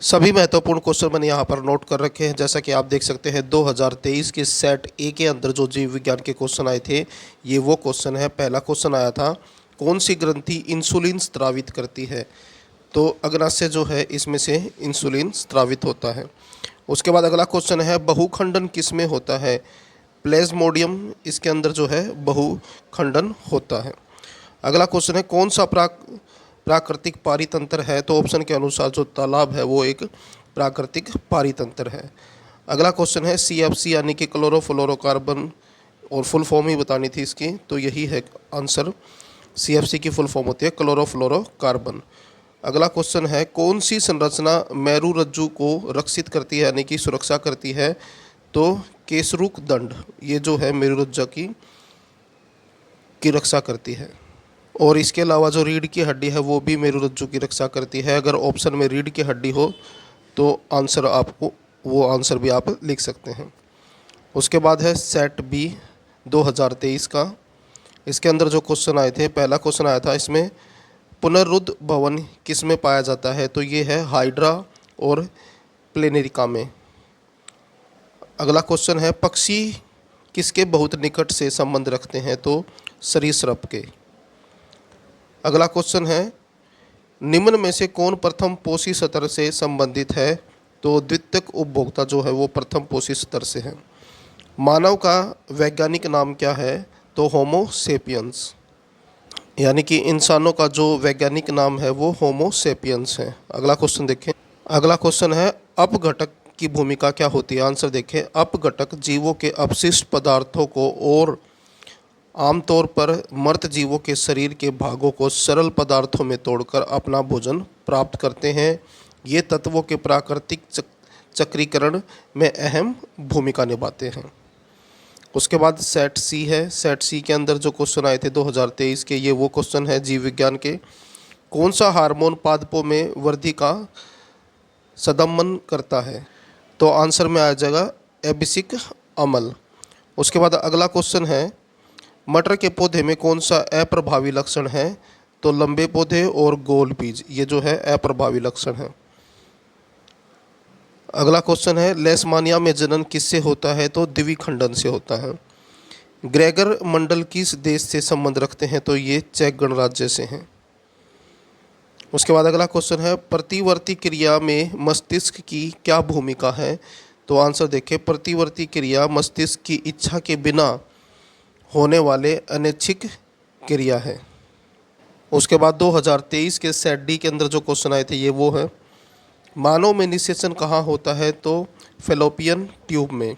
सभी महत्वपूर्ण क्वेश्चन मैंने यहाँ पर नोट कर रखे हैं। जैसा कि आप देख सकते हैं 2023 के सेट ए के अंदर जो जीव विज्ञान के क्वेश्चन आए थे, ये वो क्वेश्चन है। पहला क्वेश्चन आया था, कौन सी ग्रंथि इंसुलिन स्रावित करती है? तो अग्नाशय जो है इसमें से इंसुलिन स्रावित होता है। उसके बाद अगला क्वेश्चन है, बहुखंडन किस में होता है? प्लेज्मोडियम इसके अंदर जो है बहुखंडन होता है। अगला क्वेश्चन है, कौन सा प्राकृतिक पारितंत्र है? तो ऑप्शन के अनुसार जो तालाब है वो एक प्राकृतिक पारितंत्र है। अगला क्वेश्चन है, CFC यानी कि क्लोरोफ्लोरोकार्बन, और फुल फॉर्म ही बतानी थी इसकी, तो यही है आंसर। CFC की फुल फॉर्म होती है क्लोरोफ्लोरोकार्बन। अगला क्वेश्चन है, कौन सी संरचना मेरु रज्जु को रक्षित करती है यानी कि सुरक्षा करती है? तो केसरूक दंड, ये जो है मेरु रज्जु की रक्षा करती है। और इसके अलावा जो रीढ़ की हड्डी है वो भी मेरु रज्जु की रक्षा करती है। अगर ऑप्शन में रीढ़ की हड्डी हो तो आंसर आपको वो आंसर भी आप लिख सकते हैं। उसके बाद है सेट बी 2023 का। इसके अंदर जो क्वेश्चन आए थे, पहला क्वेश्चन आया था इसमें, पुनरुद्ध भवन किस में पाया जाता है? तो ये है हाइड्रा और प्लेनेरिका में। अगला क्वेश्चन है, पक्षी किसके बहुत निकट से संबंध रखते हैं? तो सरीसृप के। अगला क्वेश्चन है, निम्न में से कौन प्रथम पोषी स्तर से संबंधित है? तो द्वितीयक उपभोक्ता जो है वो प्रथम पोषी स्तर से है। मानव का वैज्ञानिक नाम क्या है? तो होमो सेपियंस, यानी कि इंसानों का जो वैज्ञानिक नाम है वो होमो सेपियंस है। अगला क्वेश्चन देखें। अगला क्वेश्चन है, अपघटक की भूमिका क्या होती है? आंसर देखें। अपघटक जीवों के अपशिष्ट पदार्थों को और आमतौर पर मृत जीवों के शरीर के भागों को सरल पदार्थों में तोड़कर अपना भोजन प्राप्त करते हैं। ये तत्वों के प्राकृतिक चक्रीकरण में अहम भूमिका निभाते हैं। उसके बाद सेट सी है। सेट सी के अंदर जो क्वेश्चन आए थे 2023 के, ये वो क्वेश्चन है जीव विज्ञान के। कौन सा हार्मोन पादपों में वृद्धि का सदमन करता है? तो आंसर में आ जाएगा एबिसिक अम्ल। उसके बाद अगला क्वेश्चन है, मटर के पौधे में कौन सा अप्रभावी लक्षण है? तो लंबे पौधे और गोल बीज, ये जो है अप्रभावी लक्षण है। अगला क्वेश्चन है, लेशमानिया में जनन किससे होता है? तो द्विखंडन से होता है। ग्रेगर मंडल किस देश से संबंध रखते हैं? तो ये चेक गणराज्य से हैं। उसके बाद अगला क्वेश्चन है, प्रतिवर्ती क्रिया में मस्तिष्क की क्या भूमिका है? तो आंसर देखें। प्रतिवर्ती क्रिया मस्तिष्क की इच्छा के बिना होने वाले अनैच्छिक क्रिया है। उसके बाद 2023 के सेट डी के अंदर जो क्वेश्चन आए थे ये वो है, मानव में निषेचन कहाँ होता है? तो फेलोपियन ट्यूब में।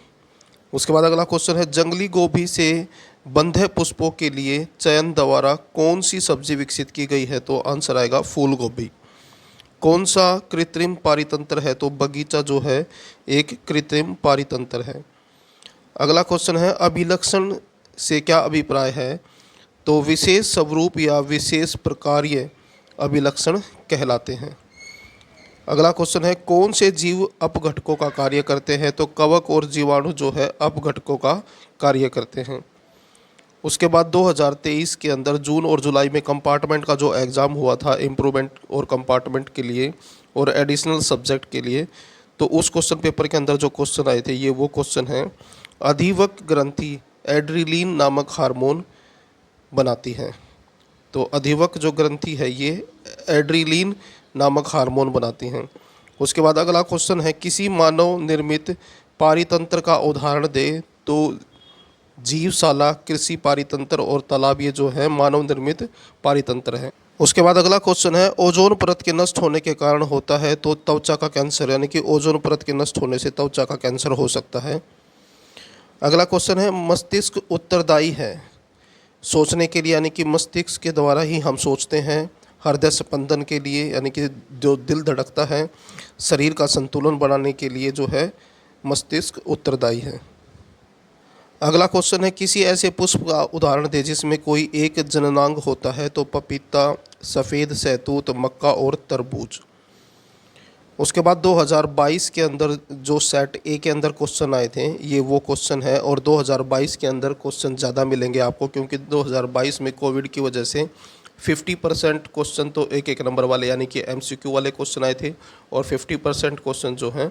उसके बाद अगला क्वेश्चन है, जंगली गोभी से बंधे पुष्पों के लिए चयन द्वारा कौन सी सब्जी विकसित की गई है? तो आंसर आएगा फूल गोभी। कौन सा कृत्रिम पारितंत्र है? तो बगीचा जो है एक कृत्रिम पारितंत्र है। अगला क्वेश्चन है, अभिलक्षण से क्या अभिप्राय है? तो विशेष स्वरूप या विशेष प्रकार्य अभिलक्षण कहलाते हैं। अगला क्वेश्चन है, कौन से जीव अपघटकों का कार्य करते हैं? तो कवक और जीवाणु जो है अपघटकों का कार्य करते हैं। उसके बाद 2023 के अंदर जून और जुलाई में कंपार्टमेंट का जो एग्ज़ाम हुआ था इम्प्रूवमेंट और कंपार्टमेंट के लिए और एडिशनल सब्जेक्ट के लिए, तो उस क्वेश्चन पेपर के अंदर जो क्वेश्चन आए थे ये वो क्वेश्चन है, अधिवक ग्रंथि एड्रिलीन नामक हार्मोन बनाती है। तो अधिवक जो ग्रंथि है ये एड्रिलीन नामक हार्मोन बनाती हैं। उसके बाद अगला क्वेश्चन है, किसी मानव निर्मित पारितंत्र का उदाहरण दे? तो जीवशाला, कृषि पारितंत्र और तालाब, ये जो है मानव निर्मित पारितंत्र है। उसके बाद अगला क्वेश्चन है, ओजोन परत के नष्ट होने के कारण होता है? तो त्वचा का कैंसर, यानी कि ओजोन परत के नष्ट होने से त्वचा का कैंसर हो सकता है। अगला क्वेश्चन है, मस्तिष्क उत्तरदायी है सोचने के लिए, यानी कि मस्तिष्क के द्वारा ही हम सोचते हैं। हृदय स्पंदन के लिए, यानी कि जो दिल धड़कता है, शरीर का संतुलन बनाने के लिए जो है मस्तिष्क उत्तरदायी है। अगला क्वेश्चन है, किसी ऐसे पुष्प का उदाहरण दे जिसमें कोई एक जननांग होता है? तो पपीता, सफ़ेद सहतूत, मक्का और तरबूज। उसके बाद 2022 के अंदर जो सेट ए के अंदर क्वेश्चन आए थे ये वो क्वेश्चन है, और 2022 के अंदर क्वेश्चन ज़्यादा मिलेंगे आपको, क्योंकि 2022 में कोविड की वजह से 50% क्वेश्चन तो एक एक नंबर वाले यानी कि MCQ वाले क्वेश्चन आए थे और 50% क्वेश्चन जो हैं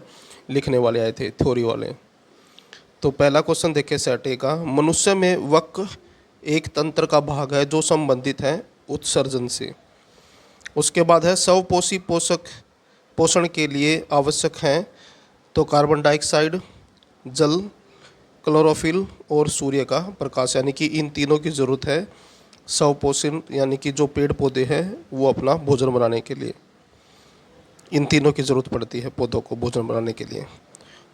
लिखने वाले आए थे, थ्योरी वाले। तो पहला क्वेश्चन देखिए सेट ए का, मनुष्य में वक्र एक तंत्र का भाग है जो संबंधित है उत्सर्जन से। उसके बाद है स्वपोषी पोषक पोषण के लिए आवश्यक हैं तो कार्बन डाइऑक्साइड, जल, क्लोरोफिल और सूर्य का प्रकाश, यानी कि इन तीनों की ज़रूरत है स्वपोषण यानी कि जो पेड़ पौधे हैं वो अपना भोजन बनाने के लिए, इन तीनों की ज़रूरत पड़ती है पौधों को भोजन बनाने के लिए।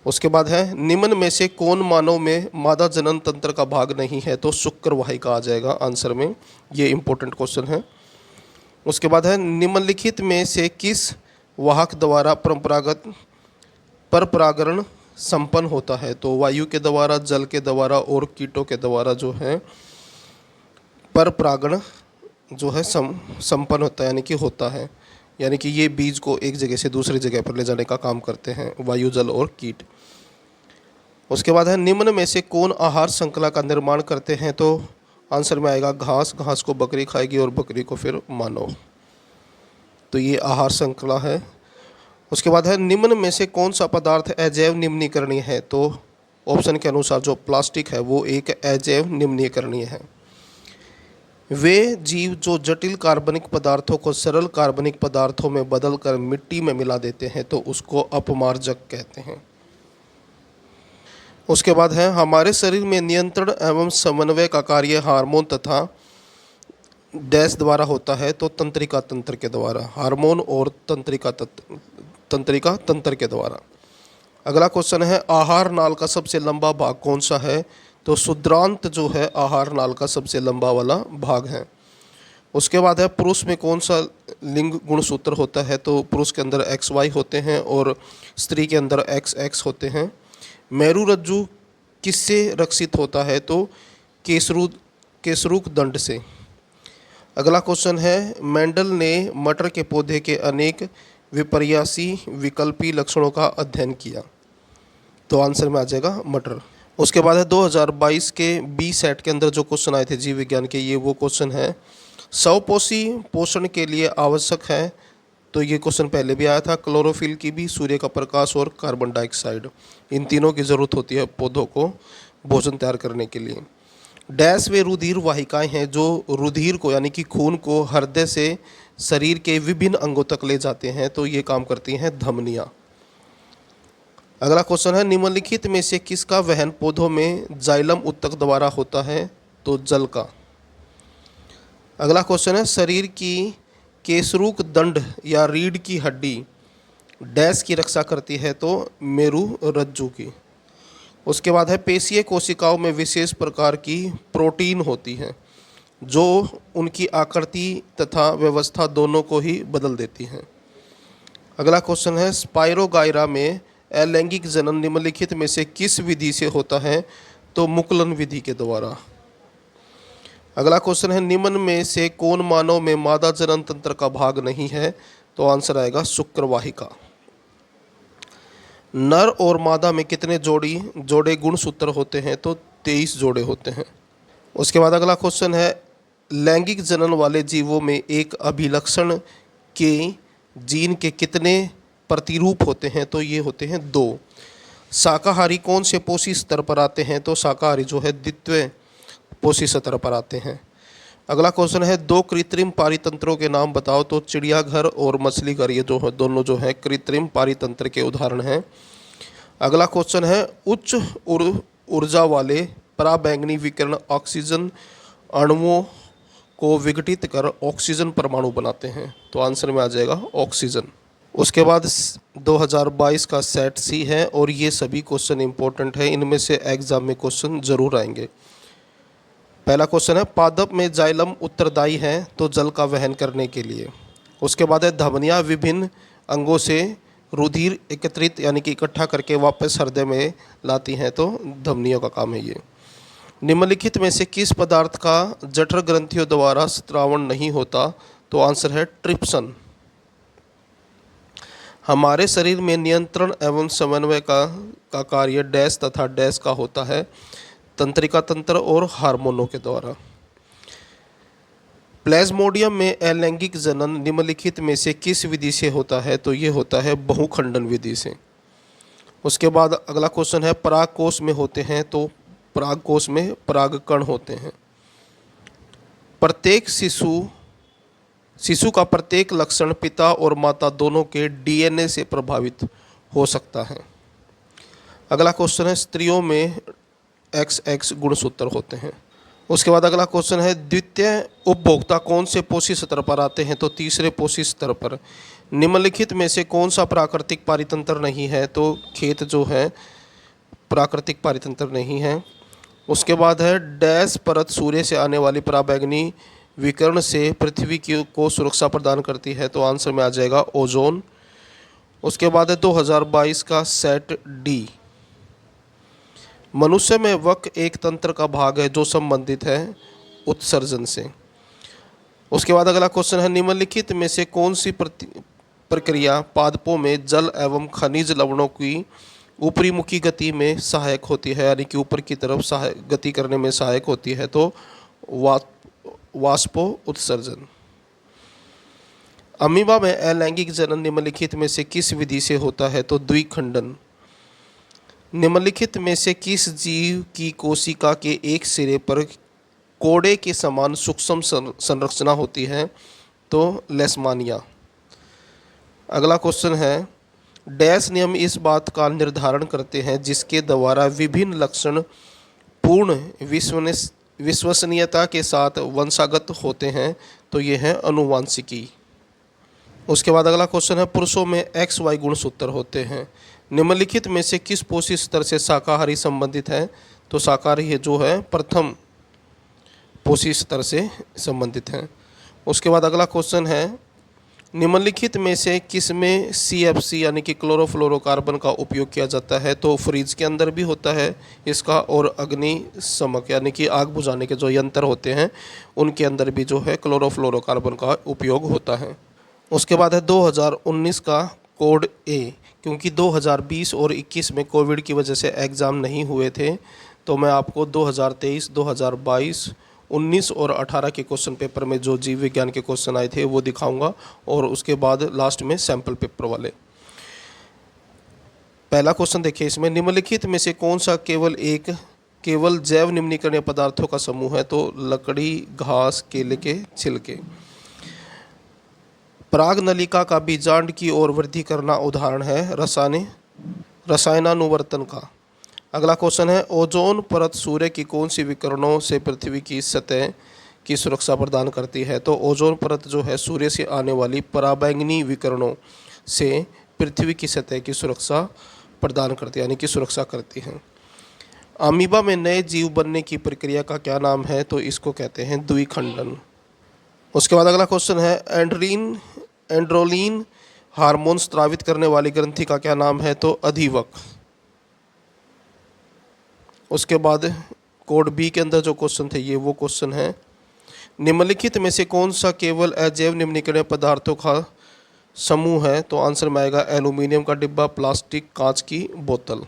उसके बाद है निम्न में से कौन मानव में मादा जनन तंत्र का भाग नहीं है, तो शुक्र वाहिका आ जाएगा आंसर में, ये इंपॉर्टेंट क्वेश्चन है। उसके बाद है निम्नलिखित में से किस वाहक द्वारा परपरागण संपन्न होता है, तो वायु के द्वारा, जल के द्वारा और कीटों के द्वारा जो है परपरागण जो है संपन्न होता है यानी कि होता है, यानी कि ये बीज को एक जगह से दूसरी जगह पर ले जाने का काम करते हैं वायु, जल और कीट। उसके बाद है निम्न में से कौन आहार श्रृंखला का निर्माण करते हैं, तो आंसर में आएगा घास, घास को बकरी खाएगी और बकरी को फिर मानव, तो ये आहार श्रृंखला है। उसके बाद है निम्न में से कौन सा पदार्थ अजैव निम्नीकरणीय है, तो ऑप्शन के अनुसार जो प्लास्टिक है वो एक अजैव निम्नीकरणीय है। वे जीव जो जटिल कार्बनिक पदार्थों को सरल कार्बनिक पदार्थों में बदलकर मिट्टी में मिला देते हैं तो उसको अपमार्जक कहते हैं। उसके बाद है हमारे शरीर में नियंत्रण एवं समन्वय का कार्य हार्मोन तथा डैश द्वारा होता है, तो तंत्रिका तंत्र के द्वारा, हार्मोन और तंत्रिका तंत्र के द्वारा। अगला क्वेश्चन है आहार नाल का सबसे लंबा भाग कौन सा है, तो शुद्रांत जो है आहार नाल का सबसे लंबा वाला भाग है। उसके बाद है पुरुष में कौन सा लिंग गुणसूत्र होता है, तो पुरुष के अंदर XY होते हैं और स्त्री के अंदर XX होते हैं। मेरु रज्जु किससे रक्षित होता है, तो केसरूक दंड से। अगला क्वेश्चन है मेंडल ने मटर के पौधे के अनेक विपर्यासी विकल्पी लक्षणों का अध्ययन किया, तो आंसर में आ जाएगा मटर। उसके बाद है 2022 के बी सेट के अंदर जो क्वेश्चन आए थे जीव विज्ञान के, ये वो क्वेश्चन है स्वपोषी पोषण के लिए आवश्यक है, तो ये क्वेश्चन पहले भी आया था, क्लोरोफिल की भी, सूर्य का प्रकाश और कार्बन डाइऑक्साइड, इन तीनों की ज़रूरत होती है पौधों को भोजन तैयार करने के लिए। डैश वे रुधिर वाहिकाएं हैं जो रुधिर को यानी कि खून को हृदय से शरीर के विभिन्न अंगों तक ले जाते हैं, तो ये काम करती हैं धमनियाँ। अगला क्वेश्चन है निम्नलिखित में से किसका वहन पौधों में जाइलम उत्तक द्वारा होता है, तो जल का। अगला क्वेश्चन है शरीर की केसरूक दंड या रीढ़ की हड्डी डैश की रक्षा करती है, तो मेरु रज्जु की। उसके बाद है पेशीय कोशिकाओं में विशेष प्रकार की प्रोटीन होती हैं जो उनकी आकृति तथा व्यवस्था दोनों को ही बदल देती हैं। अगला क्वेश्चन है स्पाइरोगाइरा में अलैंगिक जनन निम्नलिखित में से किस विधि से होता है, तो मुकुलन विधि के द्वारा। अगला क्वेश्चन है निम्न में से कौन मानव में मादा जनन तंत्र का भाग नहीं है, तो आंसर आएगा शुक्र वाहिका। नर और मादा में कितने जोड़े गुणसूत्र होते हैं, तो 23 जोड़े होते हैं। उसके बाद अगला क्वेश्चन है लैंगिक जनन वाले जीवों में एक अभिलक्षण के जीन के कितने प्रतिरूप होते हैं, तो ये होते हैं 2। शाकाहारी कौन से पोषी स्तर पर आते हैं, तो शाकाहारी जो है द्वितीय पोषी स्तर पर आते हैं। अगला क्वेश्चन है 2 कृत्रिम पारितंत्रों के नाम बताओ, तो चिड़ियाघर और मछली घर, ये जो है दोनों जो है कृत्रिम पारितंत्र के उदाहरण हैं। अगला क्वेश्चन है उच्च ऊर्जा वाले पराबैंगनी विकिरण ऑक्सीजन अणुओं को विघटित कर ऑक्सीजन परमाणु बनाते हैं, तो आंसर में आ जाएगा ऑक्सीजन। उसके बाद 2022 का सेट सी है और ये सभी क्वेश्चन इंपॉर्टेंट है, इनमें से एग्जाम में क्वेश्चन जरूर आएंगे। पहला क्वेश्चन है पादप में जाइलम उत्तरदायी है, तो जल का वहन करने के लिए। उसके बाद है धमनियाँ विभिन्न अंगों से रुधिर एकत्रित यानी कि इकट्ठा करके वापस हृदय में लाती हैं, तो धमनियों का काम है ये। निम्नलिखित में से किस पदार्थ का जठर ग्रंथियों द्वारा स्त्रावण नहीं होता, तो आंसर है ट्रिप्सन। हमारे शरीर में नियंत्रण एवं समन्वय का कार्य डैश तथा डैश का होता है, तंत्रिका तंत्र और हार्मोनों के द्वारा। प्लेज्मोडियम में अलैंगिक जनन निम्नलिखित में से किस विधि से होता है? तो ये होता है बहुखंडन विधि से। उसके बाद अगला क्वेश्चन है परागकोश में होते हैं, तो परागकोश में परागकण होते हैं। प्रत्येक शिशु का प्रत्येक लक्षण पिता और माता दोनों के डीएनए से प्रभावित हो सकता है। अगला क्वेश्चन है स्त्रियों में XX गुणसूत्र होते हैं। उसके बाद अगला क्वेश्चन है द्वितीय उपभोक्ता कौन से पोषी स्तर पर आते हैं? तो तीसरे पोषी स्तर पर। निम्नलिखित में से कौन सा प्राकृतिक पारितंत्र नहीं है? तो खेत जो है प्राकृतिक पारितंत्र नहीं है। उसके बाद है डैश परत सूर्य से आने वाली पराबैंगनी विकिरण से पृथ्वी को सुरक्षा प्रदान करती है? तो आंसर में आ जाएगा ओजोन। उसके बाद है 2022 का सेट डी। मनुष्य में वक्र एक तंत्र का भाग है जो संबंधित है उत्सर्जन से। उसके बाद अगला क्वेश्चन है निम्नलिखित में से कौन सी प्रक्रिया पादपों में जल एवं खनिज लवणों की ऊपरी मुखी गति में सहायक होती है, यानी कि ऊपर की तरफ गति करने में सहायक होती है? तो वाष्पो उत्सर्जन। अमीबा में अलैंगिक जनन निम्नलिखित में से किस विधि से होता है? तो द्विखंडन। निम्नलिखित में से किस जीव की कोशिका के एक सिरे पर कोड़े के समान सूक्ष्म संरचना होती है? तो लेशमानिया। अगला क्वेश्चन है डैश नियम इस बात का निर्धारण करते हैं जिसके द्वारा विभिन्न लक्षण पूर्ण विश्वसनीयता के साथ वंशागत होते हैं? तो ये है अनुवांशिकी। उसके बाद अगला क्वेश्चन है पुरुषों में XY गुणसूत्र होते हैं। निम्नलिखित में से किस पोषी स्तर से शाकाहारी संबंधित है? तो शाकाहारी जो है प्रथम पोषी स्तर से संबंधित है। उसके बाद अगला क्वेश्चन है निम्नलिखित में से किसमें CFC यानी कि क्लोरोफ्लोरोकार्बन का उपयोग किया जाता है? तो फ्रिज के अंदर भी होता है इसका, और अग्निशमक यानी कि आग बुझाने के जो यंत्र होते हैं उनके अंदर भी जो है क्लोरोफ्लोरोकार्बन का उपयोग होता है। उसके बाद है 2019 का कोड ए। क्योंकि 2020 और 21 में कोविड की वजह से एग्ज़ाम नहीं हुए थे, तो मैं आपको 2023, 2022, 19 और 18 के क्वेश्चन पेपर में जो जीव विज्ञान के क्वेश्चन आए थे वो दिखाऊंगा, और उसके बाद लास्ट में सैम्पल पेपर वाले। पहला क्वेश्चन देखिए, इसमें निम्नलिखित में से कौन सा केवल जैव निम्नीकरणीय पदार्थों का समूह है? तो लकड़ी, घास, केले के छिलके। पराग नलिका का बीजांड की ओर वृद्धि करना उदाहरण है रसायनानुवर्तन का। अगला क्वेश्चन है ओजोन परत सूर्य की कौन सी विकिरणों से पृथ्वी की सतह की सुरक्षा प्रदान करती है? तो ओजोन परत जो है सूर्य से आने वाली पराबैंगनी विकिरणों से पृथ्वी की सतह की सुरक्षा प्रदान करती है, यानी कि सुरक्षा करती है। अमीबा में नए जीव बनने की प्रक्रिया का क्या नाम है? तो इसको कहते हैं द्विखंडन। उसके बाद अगला क्वेश्चन है एंड्रोलिन हार्मोन स्रावित करने वाली ग्रंथि का क्या नाम है? तो अधिवक। उसके बाद कोड बी के अंदर जो क्वेश्चन थे ये वो क्वेश्चन है निम्नलिखित में से कौन सा केवल अजैव निम्नीकरणीय पदार्थों का समूह है? तो आंसर में आएगा एल्यूमिनियम का डिब्बा, प्लास्टिक, कांच की बोतल।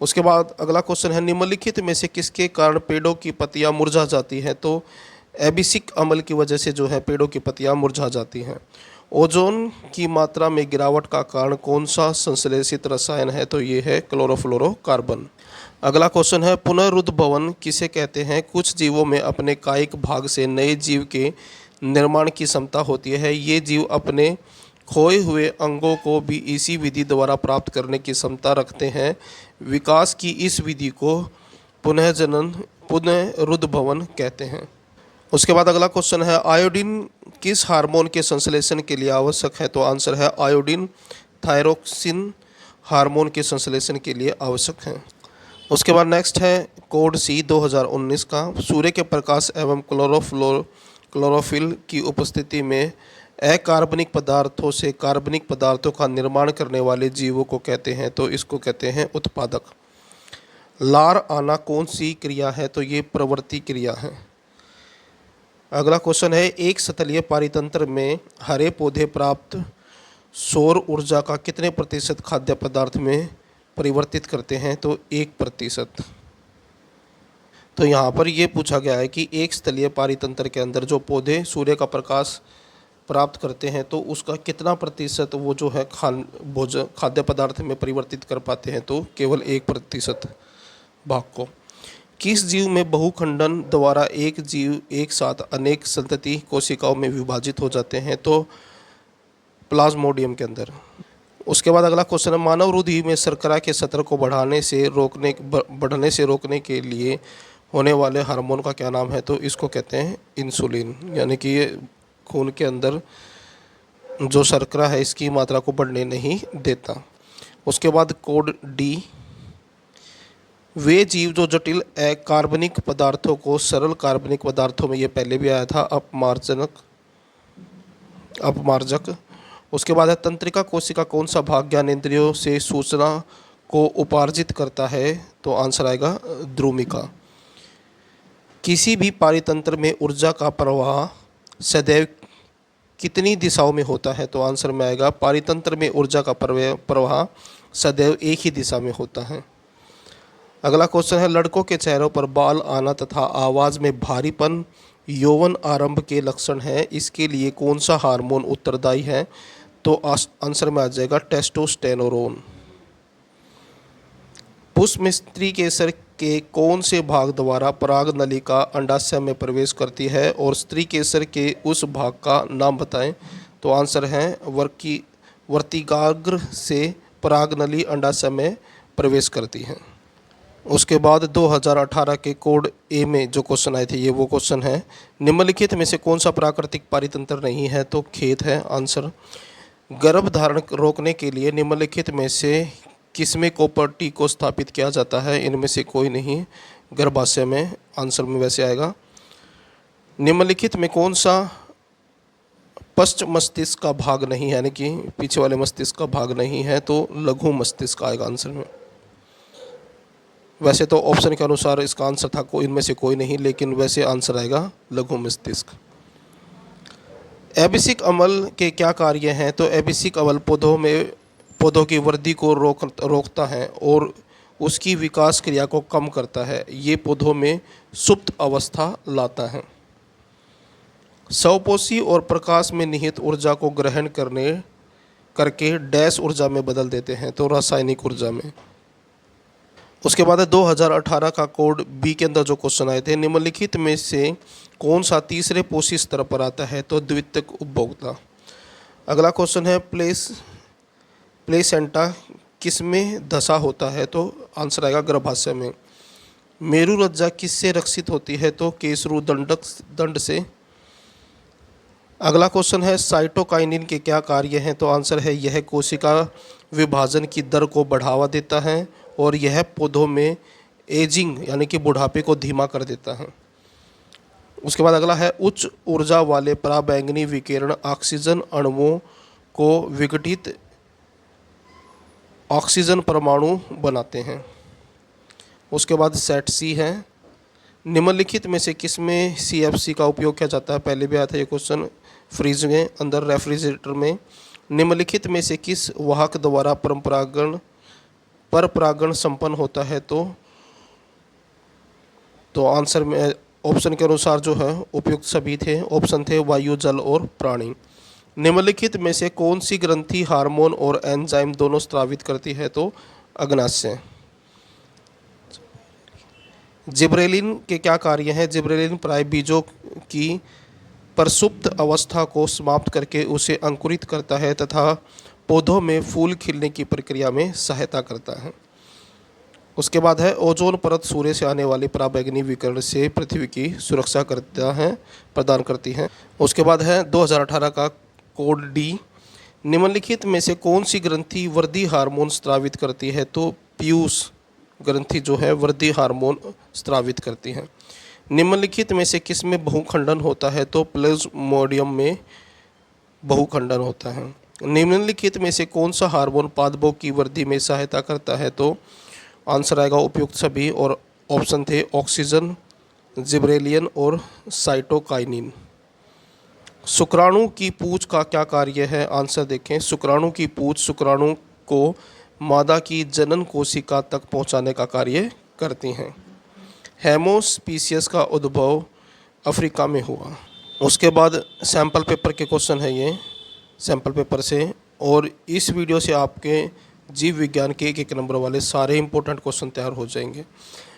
उसके बाद अगला क्वेश्चन है निम्नलिखित में से किसके कारण पेड़ों की पत्तियां मुरझा जाती हैं? तो एबिसिक अम्ल की वजह से जो है पेड़ों की पत्तियां मुरझा जाती हैं। ओजोन की मात्रा में गिरावट का कारण कौन सा संश्लेषित रसायन है? तो ये है क्लोरोफ्लोरोकार्बन। अगला क्वेश्चन है पुनरुद्भवन किसे कहते हैं? कुछ जीवों में अपने कायिक भाग से नए जीव के निर्माण की क्षमता होती है। ये जीव अपने खोए हुए अंगों को भी इसी विधि द्वारा प्राप्त करने की क्षमता रखते हैं। विकास की इस विधि को पुनरुद्भवन कहते हैं। उसके बाद अगला क्वेश्चन है आयोडीन किस हार्मोन के संश्लेषण के लिए आवश्यक है? तो आंसर है आयोडीन थायरोक्सिन हार्मोन के संश्लेषण के लिए आवश्यक है। उसके बाद नेक्स्ट है कोड सी 2019 का सूर्य के प्रकाश एवं क्लोरोफिल की उपस्थिति में अकार्बनिक पदार्थों से कार्बनिक पदार्थों का निर्माण करने वाले जीवों को कहते हैं? तो इसको कहते हैं उत्पादक। लार आना कौन सी क्रिया है? तो ये प्रवृत्ति क्रिया है। अगला क्वेश्चन है एक सतलीय पारितंत्र में हरे पौधे प्राप्त सौर ऊर्जा का कितने प्रतिशत खाद्य पदार्थ में परिवर्तित करते हैं? तो 1%। तो तो यहाँ पर ये पूछा गया है कि एक स्थलीय पारितंत्र के अंदर जो पौधे सूर्य का प्रकाश प्राप्त करते हैं तो उसका कितना प्रतिशत वो जो है भोजन खाद्य पदार्थ में परिवर्तित कर पाते हैं, तो केवल 1% भाग को। किस जीव में बहुखंडन द्वारा एक जीव एक साथ अनेक संतति कोशिकाओं में विभाजित हो जाते हैं, तो प्लाज्मोडियम के अंदर। उसके बाद अगला क्वेश्चन है, मानव रुधिर में शर्करा के स्तर को बढ़ने से रोकने के लिए होने वाले हार्मोन का क्या नाम है, तो इसको कहते हैं इंसुलिन। यानी कि ये खून के अंदर जो शर्करा है इसकी मात्रा को बढ़ने नहीं देता। उसके बाद कोड डी, वे जीव जो जटिल कार्बनिक पदार्थों को सरल कार्बनिक पदार्थों में, ये पहले भी आया था, अपमार्जक। उसके बाद है, तंत्रिका कोशिका कौन सा भाग ज्ञानेंद्रियों से सूचना को उपार्जित करता है, तो आंसर आएगा द्रुमिका। किसी भी पारितंत्र में ऊर्जा का प्रवाह सदैव कितनी दिशाओं में होता है, तो आंसर में आएगा पारितंत्र में ऊर्जा का प्रवाह सदैव एक ही दिशा में होता है। अगला क्वेश्चन है, लड़कों के चेहरों पर बाल आना तथा आवाज़ में भारीपन यौवन आरंभ के लक्षण है, इसके लिए कौन सा हार्मोन उत्तरदायी है, तो आंसर में आ जाएगा टेस्टोस्टेरोन। पुष्प में स्त्री केसर के कौन से भाग द्वारा पराग नलिका अंडाशय में प्रवेश करती है, और स्त्री केसर के उस भाग का नाम बताएं, तो आंसर है वर्तिकाग्र से पराग नली अंडाशय में प्रवेश करती है। उसके बाद 2018 के कोड ए में जो क्वेश्चन आए थे, ये वो क्वेश्चन है, निम्नलिखित में से कौन सा प्राकृतिक पारितंत्र नहीं है, तो खेत है आंसर। गर्भ धारण रोकने के लिए निम्नलिखित में से किसमें कॉपर-टी को स्थापित किया जाता है, इनमें से कोई नहीं, गर्भाशय में आंसर में वैसे आएगा। निम्नलिखित में कौन सा पश्च मस्तिष्क का भाग नहीं है, यानी कि पीछे वाले मस्तिष्क का भाग नहीं है, तो लघु मस्तिष्क आएगा आंसर में। वैसे तो ऑप्शन के अनुसार इसका आंसर था इनमें से कोई नहीं, लेकिन वैसे आंसर आएगा लघु मस्तिष्क। एबिसिक अम्ल के क्या कार्य हैं, तो एबिसिक अम्ल पौधों की वृद्धि को रोकता है और उसकी विकास क्रिया को कम करता है। ये पौधों में सुप्त अवस्था लाता है। स्वपोषी और प्रकाश में निहित ऊर्जा को ग्रहण करके डैश ऊर्जा में बदल देते हैं, तो रासायनिक ऊर्जा में। उसके बाद 2018 का कोड बी के अंदर जो क्वेश्चन आए थे, निम्नलिखित में से कौन सा तीसरे पोषी स्तर पर आता है, तो द्वितीयक उपभोक्ता। अगला क्वेश्चन है, प्लेसेंटा किसमें धसा होता है, तो आंसर आएगा गर्भाशय में। मेरु रज्जा किससे रक्षित होती है, तो केसरू दंड से। अगला क्वेश्चन है, साइटोकाइनिन के क्या कार्य हैं, तो आंसर है यह कोशिका विभाजन की दर को बढ़ावा देता है और यह पौधों में एजिंग यानी कि बुढ़ापे को धीमा कर देता है। उसके बाद अगला है, उच्च ऊर्जा वाले पराबैंगनी विकिरण ऑक्सीजन अणुओं को विघटित ऑक्सीजन परमाणु बनाते हैं। उसके बाद सेट सी है, निम्नलिखित में से किसमें CFC का उपयोग किया जाता है, पहले भी आया था ये क्वेश्चन, फ्रीज में अंदर रेफ्रिजरेटर में। निम्नलिखित में से किस वाहक द्वारा पर परागण संपन्न होता है, तो आंसर में ऑप्शन के अनुसार जो है उपयुक्त सभी थे, ऑप्शन थे वायु, जल और प्राणी। निम्नलिखित में से कौन सी ग्रंथि हार्मोन और एंजाइम दोनों स्रावित करती है, तो अग्नाशय। जिब्रेलिन के क्या कार्य हैं, जिब्रेलिन प्राय बीजों की प्रसुप्त अवस्था को समाप्त करके उसे अंकुरित करता है तथा पौधों में फूल खिलने की प्रक्रिया में सहायता करता है। उसके बाद है, ओजोन परत सूर्य से आने वाले पराबैंगनी विकिरण से पृथ्वी की सुरक्षा प्रदान करती है। उसके बाद है 2018 का कोड डी, निम्नलिखित में से कौन सी ग्रंथि वृद्धि हार्मोन स्रावित करती है, तो पीयूष ग्रंथि जो है वृद्धि हार्मोन स्रावित करती है। निम्नलिखित में से किसमें बहुखंडन होता है, तो प्लाज्मोडियम में बहुखंडन होता है। निम्नलिखित में से कौन सा हार्मोन पादपों की वृद्धि में सहायता करता है, तो आंसर आएगा उपयुक्त सभी, और ऑप्शन थे ऑक्सीजन, जिब्रेलिन और साइटोकाइनिन। शुक्राणु की पूंछ का क्या कार्य है, आंसर देखें। शुक्राणु की पूंछ शुक्राणु को मादा की जनन कोशिका तक पहुंचाने का कार्य करती हैं। हेमोस्पीसियस का उद्भव अफ्रीका में हुआ। उसके बाद सैम्पल पेपर के क्वेश्चन है ये, सैम्पल पेपर से। और इस वीडियो से आपके जीव विज्ञान के एक एक नंबर वाले सारे इंपॉर्टेंट क्वेश्चन तैयार हो जाएंगे।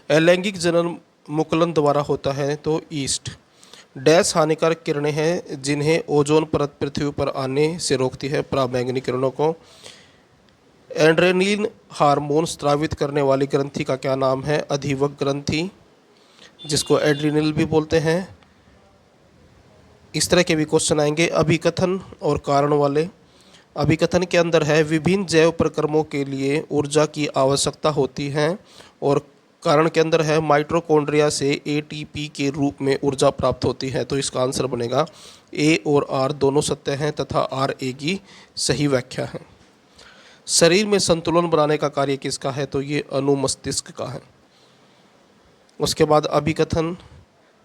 अलैंगिक जनन मुकुलन द्वारा होता है तो ईस्ट। डैश हानिकारक किरणें हैं जिन्हें ओजोन परत पृथ्वी पर आने से रोकती है, पराबैंगनी किरणों को। एड्रेनलिन हार्मोन स्रावित करने वाली ग्रंथि का क्या नाम है? अधिवक ग्रंथि, जिसको एड्रिनल भी बोलते हैं। इस तरह के भी क्वेश्चन आएंगे। अभिकथन और कारण वाले। अभिकथन के अंदर है विभिन्न जैव प्रक्रमों के लिए ऊर्जा की आवश्यकता होती है, और कारण के अंदर है माइटोकॉन्ड्रिया से एटीपी के रूप में ऊर्जा प्राप्त होती है। तो इसका आंसर बनेगा ए और आर दोनों सत्य हैं तथा आर ए की सही व्याख्या है। शरीर में संतुलन बनाने का कार्य किसका है? तो ये अनुमस्तिष्क का है। उसके बाद अभिकथन,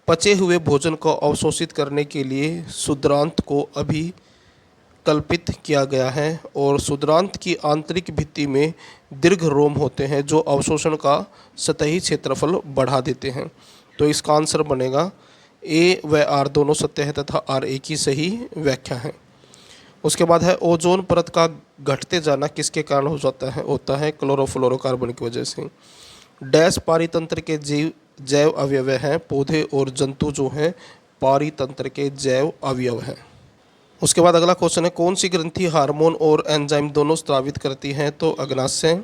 पचे हुए भोजन को अवशोषित करने के लिए क्षुद्रांत को अभिकल्पित किया गया है, और क्षुद्रांत की आंतरिक भित्ति में दीर्घ रोम होते हैं जो अवशोषण का सतही क्षेत्रफल बढ़ा देते हैं। तो इसका आंसर बनेगा ए व आर दोनों सत्य है तथा आर ए की सही व्याख्या है। उसके बाद है ओजोन परत का घटते जाना किसके कारण हो जाता है? होता है क्लोरोफ्लोरोकार्बन की वजह से। डैश पारितंत्र के जैव अवयव हैं। पौधे और जंतु जो हैं पारितंत्र के जैव अवयव हैं। उसके बाद अगला क्वेश्चन है कौन सी ग्रंथि हार्मोन और एंजाइम दोनों स्रावित करती हैं? तो अग्नाशय।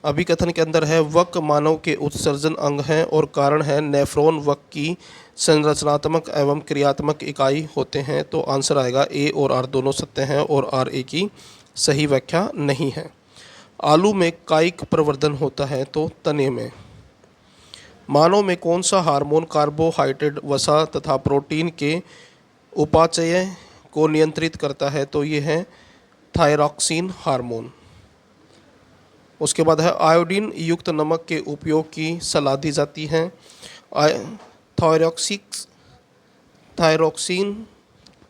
अभिकथन के अंदर है वक मानव के उत्सर्जन अंग हैं, और कारण है नेफ्रॉन वक की संरचनात्मक एवं क्रियात्मक इकाई होते हैं। तो आंसर आएगा ए और आर दोनों सत्य हैं और आर ए की सही व्याख्या नहीं है। आलू में कायिक प्रवर्धन होता है तो तने में। मानव में कौन सा हार्मोन कार्बोहाइड्रेट, वसा तथा प्रोटीन के उपाचय को नियंत्रित करता है? तो ये है थायरॉक्सिन हार्मोन। उसके बाद है आयोडीन युक्त नमक के उपयोग की सलाह दी जाती है। थायरॉक्सिन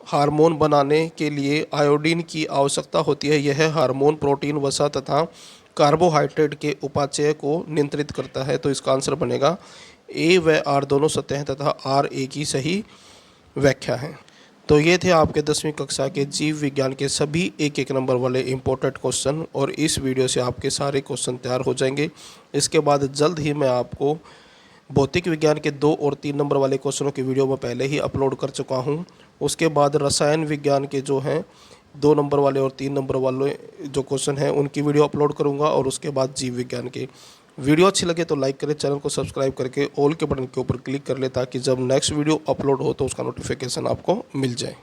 हार्मोन बनाने के लिए आयोडीन की आवश्यकता होती है। यह हार्मोन प्रोटीन, वसा तथा कार्बोहाइड्रेट के उपाचय को नियंत्रित करता है। तो इसका आंसर बनेगा ए व आर दोनों सत्य हैं तथा आर ए की सही व्याख्या है। तो ये थे आपके 10वीं कक्षा के जीव विज्ञान के सभी एक एक नंबर वाले इंपॉर्टेंट क्वेश्चन, और इस वीडियो से आपके सारे क्वेश्चन तैयार हो जाएंगे। इसके बाद जल्द ही मैं आपको भौतिक विज्ञान के 2 और 3 नंबर वाले क्वेश्चनों की वीडियो मैं पहले ही अपलोड कर चुका हूँ। उसके बाद रसायन विज्ञान के जो हैं 2 नंबर वाले और 3 नंबर वाले जो क्वेश्चन हैं उनकी वीडियो अपलोड करूँगा, और उसके बाद जीव विज्ञान के। वीडियो अच्छी लगे तो लाइक करें, चैनल को सब्सक्राइब करके ऑल के बटन के ऊपर क्लिक कर ले ताकि जब नेक्स्ट वीडियो अपलोड हो तो उसका नोटिफिकेशन आपको मिल जाए।